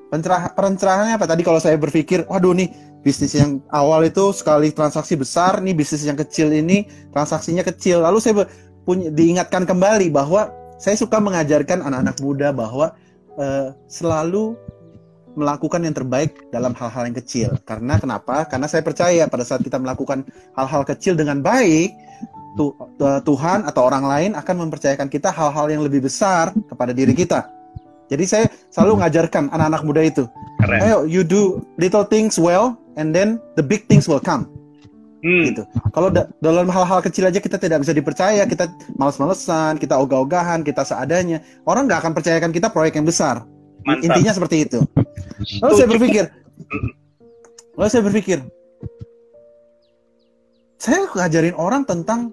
Pencerahannya apa? Tadi kalau saya berpikir, waduh nih bisnis yang awal itu sekali transaksi besar, nih bisnis yang kecil ini transaksinya kecil. Lalu saya diingatkan kembali bahwa saya suka mengajarkan anak-anak muda bahwa selalu melakukan yang terbaik dalam hal-hal yang kecil. Karena kenapa? Karena saya percaya pada saat kita melakukan hal-hal kecil dengan baik, Tuhan atau orang lain akan mempercayakan kita hal-hal yang lebih besar kepada diri kita. Jadi saya selalu mengajarkan anak-anak muda itu, ayo you do little things well, and then the big things will come. Gitu. Kalau dalam hal-hal kecil aja kita tidak bisa dipercaya, kita malas-malesan, kita ogah-ogahan, kita seadanya, orang nggak akan percayakan kita proyek yang besar. Mantap. Intinya seperti itu. Lalu saya berpikir, saya ngajarin orang tentang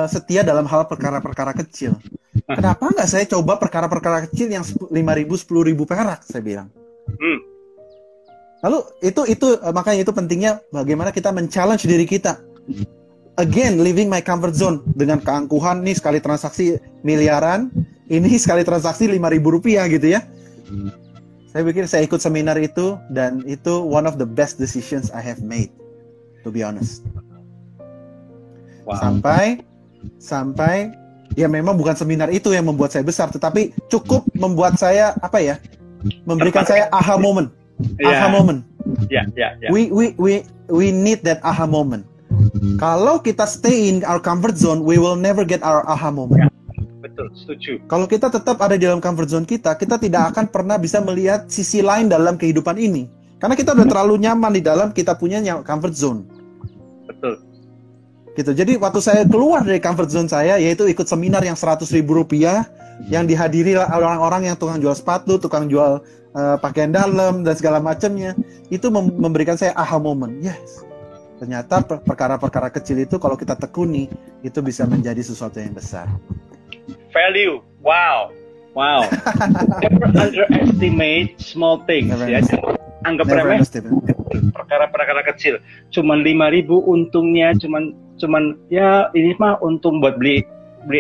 setia dalam hal perkara-perkara kecil. Kenapa nggak saya coba perkara-perkara kecil yang 5.000, 10.000 perak, saya bilang. Lalu itu makanya itu pentingnya bagaimana kita men-challenge diri kita. Again, leaving my comfort zone dengan keangkuhan nih sekali transaksi miliaran, ini sekali transaksi 5.000 rupiah gitu ya. Saya pikir saya ikut seminar itu dan itu one of the best decisions I have made, to be honest. Wow. Sampai ya memang bukan seminar itu yang membuat saya besar, tetapi cukup membuat saya memberikan saya aha moment. Aha moment. We need that aha moment. Kalau kita stay in our comfort zone, we will never get our aha moment. Betul, setuju. Kalau kita tetap ada di dalam comfort zone kita tidak akan pernah bisa melihat sisi lain dalam kehidupan ini. Karena kita udah terlalu nyaman di dalam kita punya comfort zone. Betul. Gitu. Jadi waktu saya keluar dari comfort zone saya, yaitu ikut seminar yang 100.000 rupiah, yang dihadiri orang-orang yang tukang jual sepatu, tukang jual pakaian dalam dan segala macamnya, itu memberikan saya aha moment. Yes, ternyata perkara-perkara kecil itu kalau kita tekuni, itu bisa menjadi sesuatu yang besar. Value, wow. Never underestimate small things. Ya. Anggap remeh perkara-perkara kecil. Cuman 5.000 untungnya, cuman ya ini mah untung buat beli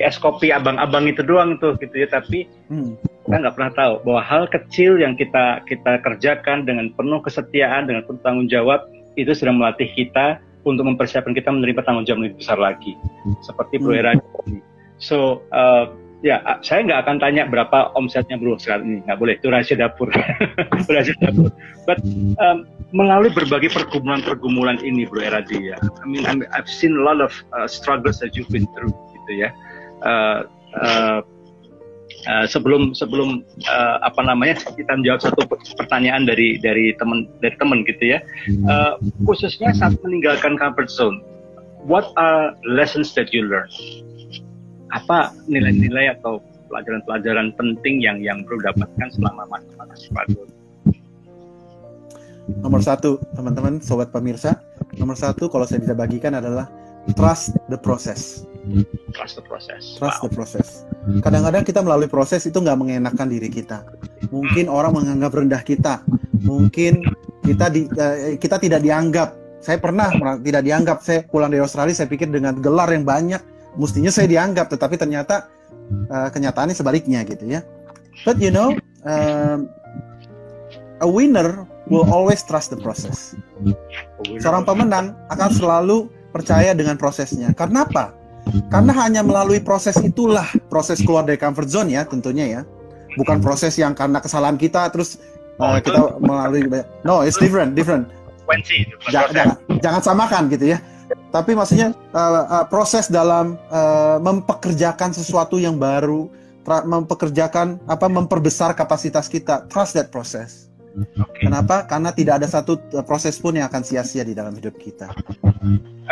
es kopi abang-abang itu doang tuh gitu ya. Tapi kita nggak pernah tahu bahwa hal kecil yang kita kerjakan dengan penuh kesetiaan, dengan penuh tanggung jawab, itu sudah melatih kita untuk mempersiapkan kita menerima tanggung jawab lebih besar lagi. Seperti Bro Era ini. So ya, saya nggak akan tanya berapa omsetnya Bro sekarang ini, nggak boleh, itu rahasia dapur. Rahasia dapur. But melalui berbagai pergumulan ini Bro Eradi ya, I mean I've seen a lot of struggles that you've been through gitu ya. Sebelum kita menjawab satu pertanyaan dari teman gitu ya, khususnya saat meninggalkan comfort zone, what are lessons that you learn? Apa nilai-nilai atau pelajaran-pelajaran penting yang Bro dapatkan selama masa struggle? Nomor satu, teman-teman, sobat pemirsa, nomor satu kalau saya bisa bagikan adalah trust the process. Trust the process. Trust the process. Kadang-kadang kita melalui proses itu nggak mengenakan diri kita. Mungkin orang menganggap rendah kita. Mungkin kita tidak dianggap. Saya pernah tidak dianggap. Saya pulang dari Australia, saya pikir dengan gelar yang banyak, mestinya saya dianggap. Tetapi ternyata kenyataannya sebaliknya gitu ya. But you know, a winner will always trust the process. Seorang pemenang akan selalu percaya dengan prosesnya. Karena apa? Karena hanya melalui proses itulah, proses keluar dari comfort zone ya tentunya ya. Bukan proses yang karena kesalahan kita terus kita melalui. No, it's different. Jangan samakan gitu ya. Tapi maksudnya proses dalam mempekerjakan sesuatu yang baru, memperbesar kapasitas kita. Trust that process. Okay. Kenapa? Karena tidak ada satu proses pun yang akan sia-sia di dalam hidup kita.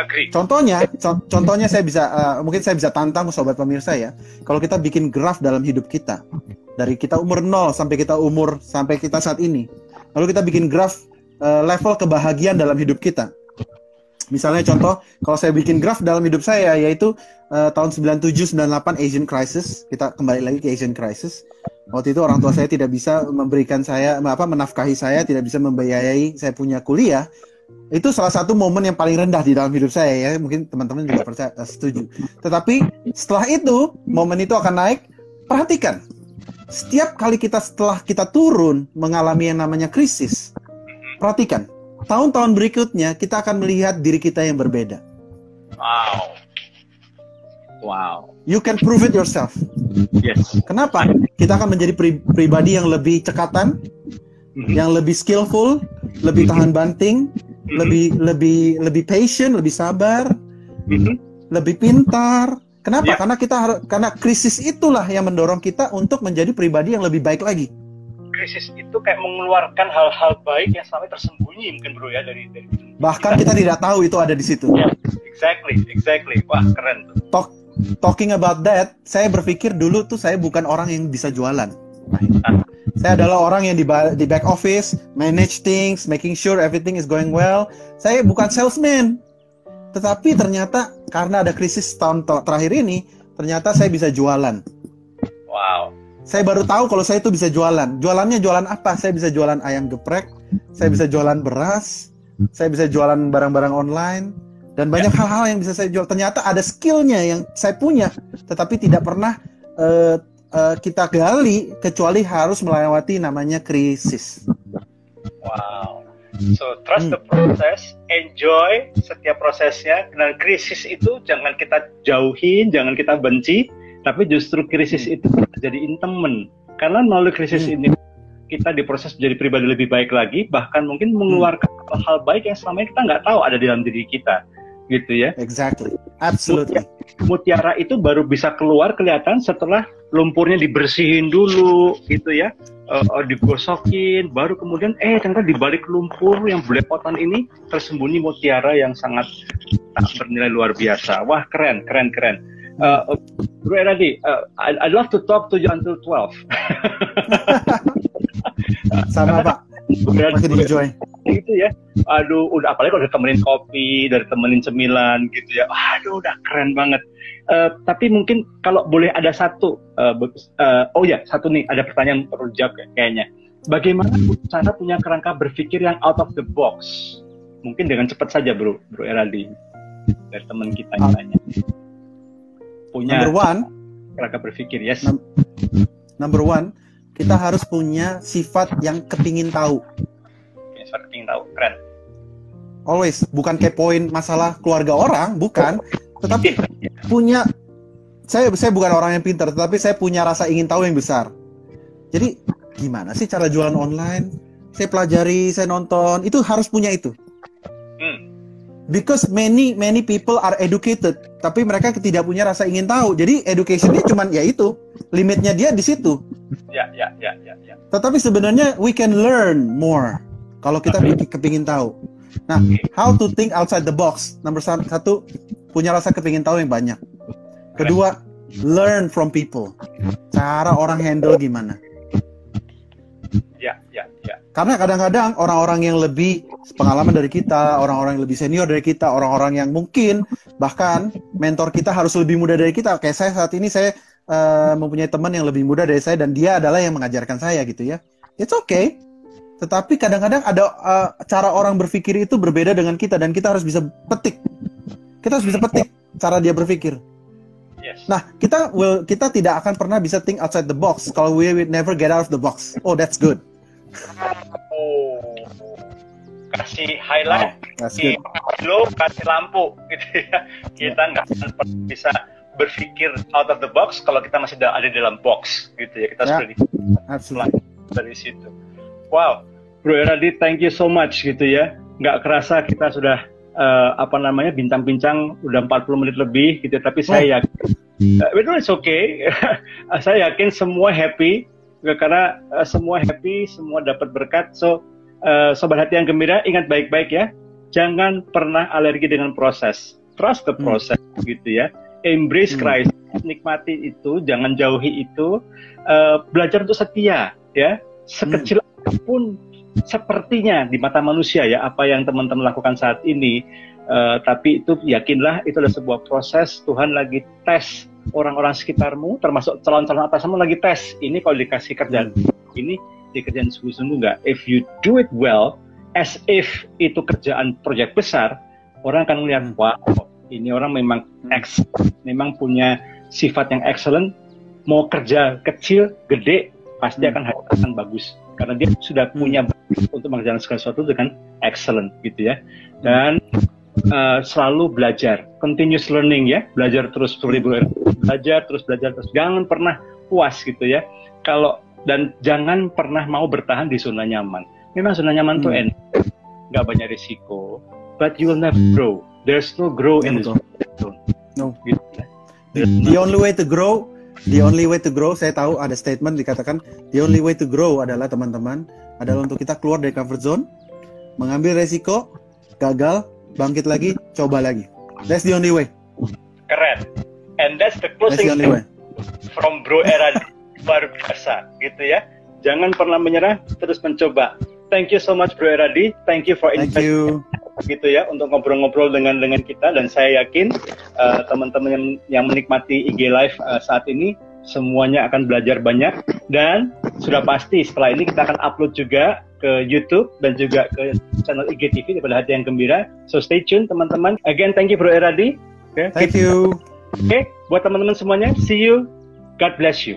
Agree. Contohnya saya bisa mungkin saya bisa tantang sobat pemirsa ya. Kalau kita bikin graf dalam hidup kita dari kita umur 0 sampai kita saat ini. Lalu kita bikin graf level kebahagiaan dalam hidup kita. Misalnya contoh, kalau saya bikin graf dalam hidup saya yaitu tahun 97-98 Asian Crisis, kita kembali lagi ke Asian Crisis. Waktu itu orang tua saya tidak bisa memberikan saya menafkahi saya, tidak bisa membiayai saya punya kuliah. Itu salah satu momen yang paling rendah di dalam hidup saya ya. Mungkin teman-teman juga setuju. Tetapi setelah itu, momen itu akan naik. Perhatikan. Setiap kali setelah kita turun mengalami yang namanya krisis, perhatikan. Tahun-tahun berikutnya kita akan melihat diri kita yang berbeda. Wow. You can prove it yourself. Yes. Kenapa? Kita akan menjadi pribadi yang lebih cekatan, yang lebih skillful, lebih tahan banting, lebih patient, lebih sabar, lebih pintar. Kenapa? Karena krisis itulah yang mendorong kita untuk menjadi pribadi yang lebih baik lagi. Krisis itu kayak mengeluarkan hal-hal baik yang selama tersembunyi mungkin bro ya dari bahkan kita tidak tahu itu ada di situ. Yeah, exactly. Wah, keren tuh. Talking about that, saya berpikir dulu tuh saya bukan orang yang bisa jualan. Saya adalah orang yang di back office, manage things, making sure everything is going well. Saya bukan salesman. Tetapi ternyata karena ada krisis tahun terakhir ini, ternyata saya bisa jualan. Wow. Saya baru tahu kalau saya itu bisa jualan. Jualannya jualan apa? Saya bisa jualan ayam geprek, saya bisa jualan beras, saya bisa jualan barang-barang online, dan banyak hal-hal yang bisa saya jual. Ternyata ada skillnya yang saya punya, tetapi tidak pernah kita gali kecuali harus melewati namanya krisis. Wow. So trust the process, enjoy setiap prosesnya. Dan krisis itu jangan kita jauhin, jangan kita benci. Tapi justru krisis itu jadiin teman. Karena melalui krisis ini kita diproses menjadi pribadi lebih baik lagi, bahkan mungkin mengeluarkan hal baik yang selama ini kita nggak tahu ada di dalam diri kita, gitu ya. Exactly, absolutely. Mutiara itu baru bisa keluar kelihatan setelah lumpurnya dibersihin dulu, gitu ya, digosokin, baru kemudian ternyata di balik lumpur yang belepotan ini tersembunyi mutiara yang sangat bernilai luar biasa. Wah, keren. Bro Eradi, I'd love to talk to you until 12. Sama Pak, masih di-enjoy. Gitu ya, aduh, udah apalagi kalau udah temenin kopi, dari temenin cemilan gitu ya, aduh, udah keren banget. Tapi mungkin kalau boleh ada satu, satu nih, ada pertanyaan perlu jawab kayaknya. Bagaimana cara punya kerangka berpikir yang out of the box? Mungkin dengan cepat saja Bro Eradi, dari teman kita yang tanya. Punya number one, kerangka berpikir, yes. Number one, kita harus punya sifat yang kepingin tahu. Sifat kepingin tahu, keren. Always, bukan kepoin masalah keluarga orang, bukan. Tetapi punya, saya bukan orang yang pintar, tetapi saya punya rasa ingin tahu yang besar. Jadi, gimana sih cara jualan online? Saya pelajari, saya nonton, itu harus punya itu. Because many people are educated, tapi mereka tidak punya rasa ingin tahu. Jadi educationnya cuman ya itu, limitnya dia di situ. Ya. Tetapi sebenarnya we can learn more kalau kita kepingin tahu. Nah, how to think outside the box. Nomor satu, punya rasa kepingin tahu yang banyak. Kedua, learn from people. Cara orang handle gimana. Ya. Karena kadang-kadang orang-orang yang lebih pengalaman dari kita, orang-orang yang lebih senior dari kita, orang-orang yang mungkin bahkan mentor kita harus lebih muda dari kita. Kayak saya saat ini, saya mempunyai teman yang lebih muda dari saya dan dia adalah yang mengajarkan saya gitu ya. It's okay. Tetapi kadang-kadang ada cara orang berpikir itu berbeda dengan kita dan kita harus bisa petik. Kita harus bisa petik cara dia berpikir. Yes. Nah, kita tidak akan pernah bisa think outside the box kalau we will never get out of the box. Oh, that's good. Oh, kasih highlight, kasih low, kasih lampu, gitu ya. Kita nggak akan pernah bisa berpikir out of the box kalau kita masih ada di dalam box, gitu ya. Kita sudah dari situ. Wow, Bro Eradi, thank you so much, gitu ya. Nggak kerasa kita sudah bincang-bincang udah 40 menit lebih, gitu. Tapi saya yakin, it's okay. Saya yakin semua happy. Karena semua happy, semua dapat berkat. So, Sobat Hati yang Gembira, ingat baik-baik ya. Jangan pernah alergi dengan proses. Trust the process, gitu ya. Embrace Christ, nikmati itu, jangan jauhi itu. Belajar untuk setia, ya. Sekecil apapun sepertinya di mata manusia ya, apa yang teman-teman lakukan saat ini. Tapi itu yakinlah, itu adalah sebuah proses. Tuhan lagi tes orang-orang sekitarmu, termasuk calon-calon atasanmu lagi tes. Ini kalau dikasih kerjaan, ini dikerjain sungguh-sungguh nggak? If you do it well, as if itu kerjaan proyek besar, orang akan melihat, wow, ini orang memang excellent, memang punya sifat yang excellent. Mau kerja kecil, gede, pasti akan hasilkan bagus. Karena dia sudah punya untuk mengerjakan segala sesuatu dengan excellent, gitu ya. Dan selalu belajar, continuous learning ya, belajar terus, belajar terus, jangan pernah puas gitu ya. Dan jangan pernah mau bertahan di zona nyaman. Memang zona nyaman tuh enak, nggak banyak risiko, but you will never grow. There's no grow in this zone. No. Gitu. The only way to grow, saya tahu ada statement dikatakan, the only way to grow adalah teman-teman, adalah untuk kita keluar dari comfort zone, mengambil resiko, gagal, bangkit lagi, coba lagi. That's the only way. Keren. And that's the closing from Bro Eradi. Luar biasa, gitu ya. Jangan pernah menyerah, terus mencoba. Thank you so much Bro Eradi. Thank you for inviting, gitu ya, untuk ngobrol-ngobrol dengan kita. Dan saya yakin teman-teman yang menikmati IG Live saat ini semuanya akan belajar banyak. Dan sudah pasti setelah ini kita akan upload juga ke YouTube dan juga ke channel IGTV daripada Hati yang Gembira. So stay tune teman-teman. Again, thank you Bro Eradi. Okay. Thank you. Oke, buat teman-teman semuanya, see you. God bless you.